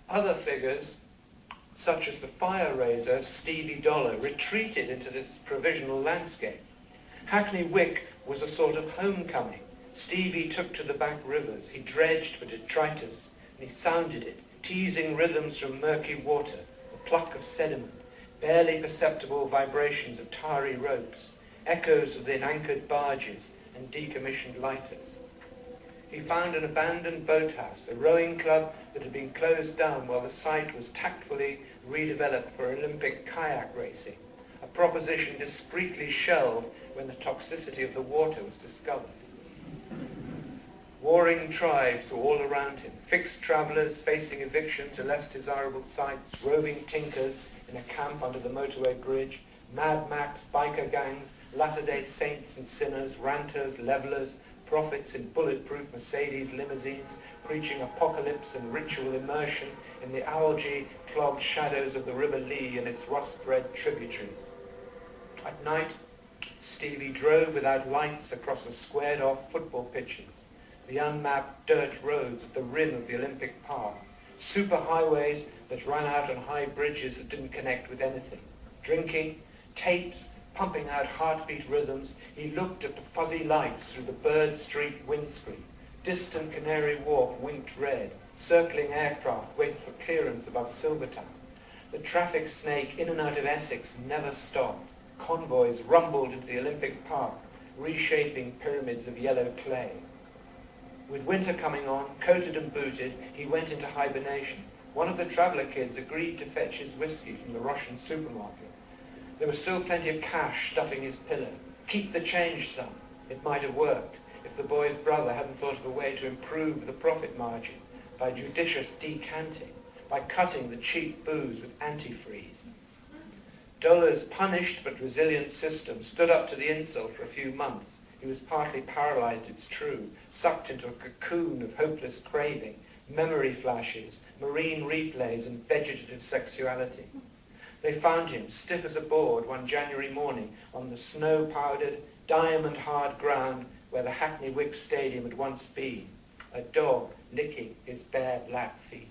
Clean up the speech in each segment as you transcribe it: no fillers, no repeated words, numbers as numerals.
Other figures, such as the fire raiser Stevie Dollar, retreated into this provisional landscape. Hackney Wick was a sort of homecoming. Stevie took to the back rivers. He dredged for detritus, and he sounded it, teasing rhythms from murky water, the pluck of sediment, barely perceptible vibrations of tarry ropes, echoes of the anchored barges and decommissioned lighters. He found an abandoned boathouse, a rowing club that had been closed down while the site was tactfully redeveloped for Olympic kayak racing, a proposition discreetly shelved when the toxicity of the water was discovered. Warring tribes were all around him, fixed travellers facing eviction to less desirable sites, roving tinkers in a camp under the motorway bridge, Mad Max biker gangs, Latter-day Saints and sinners, ranters, levellers, prophets in bulletproof Mercedes limousines, preaching apocalypse and ritual immersion in the algae-clogged shadows of the River Lee and its rust-red tributaries. At night, Stevie drove without lights across the squared-off football pitches, the unmapped dirt roads at the rim of the Olympic Park, superhighways that ran out on high bridges that didn't connect with anything. Drinking, tapes, pumping out heartbeat rhythms, he looked at the fuzzy lights through the Bird Street windscreen. Distant Canary Wharf winked red. Circling aircraft waited for clearance above Silvertown. The traffic snake in and out of Essex never stopped. Convoys rumbled into the Olympic Park, reshaping pyramids of yellow clay. With winter coming on, coated and booted, he went into hibernation. One of the traveller kids agreed to fetch his whiskey from the Russian supermarket. There was still plenty of cash stuffing his pillow. Keep the change, son. It might have worked if the boy's brother hadn't thought of a way to improve the profit margin by judicious decanting, by cutting the cheap booze with antifreeze. Dollar's punished but resilient system stood up to the insult for a few months. He was partly paralyzed, it's true, sucked into a cocoon of hopeless craving, memory flashes, marine replays, and vegetative sexuality. They found him, stiff as a board, one January morning on the snow-powdered, diamond-hard ground where the Hackney Wick Stadium had once been, a dog licking his bare black feet.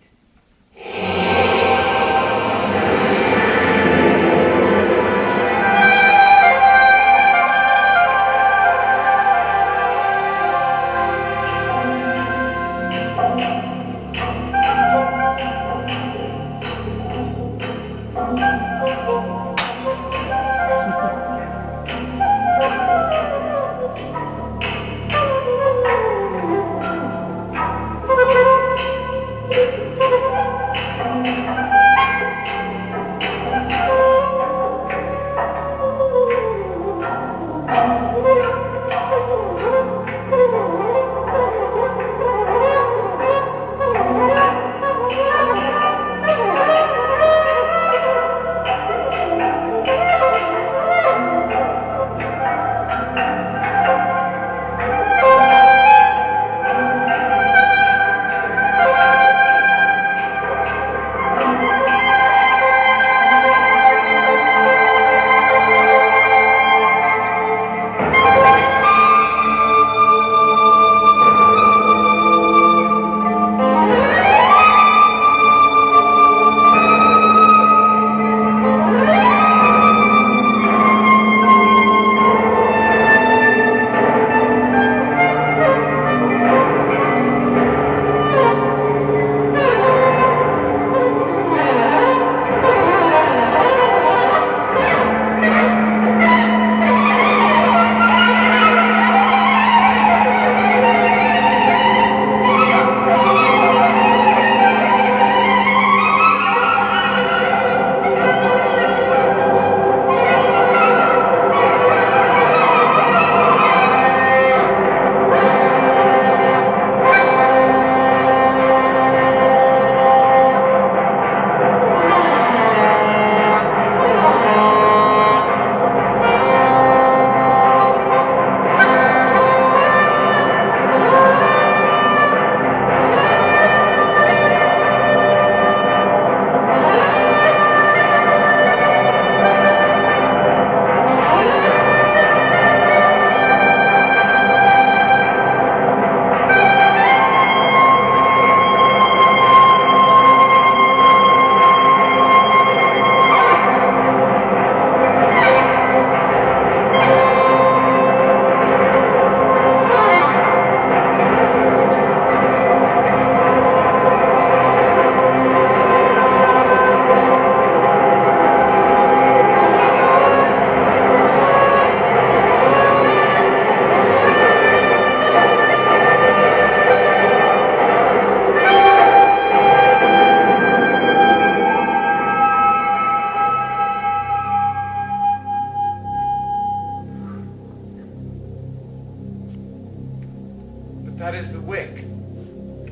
That is the wick.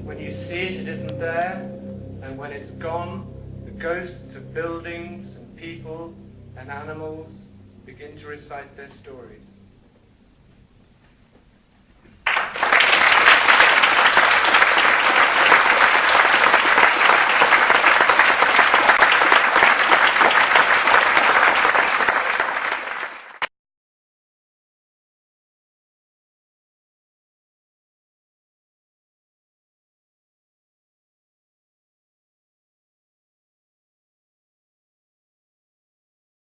When you see it, it isn't there, and when it's gone, the ghosts of buildings and people and animals begin to recite their stories.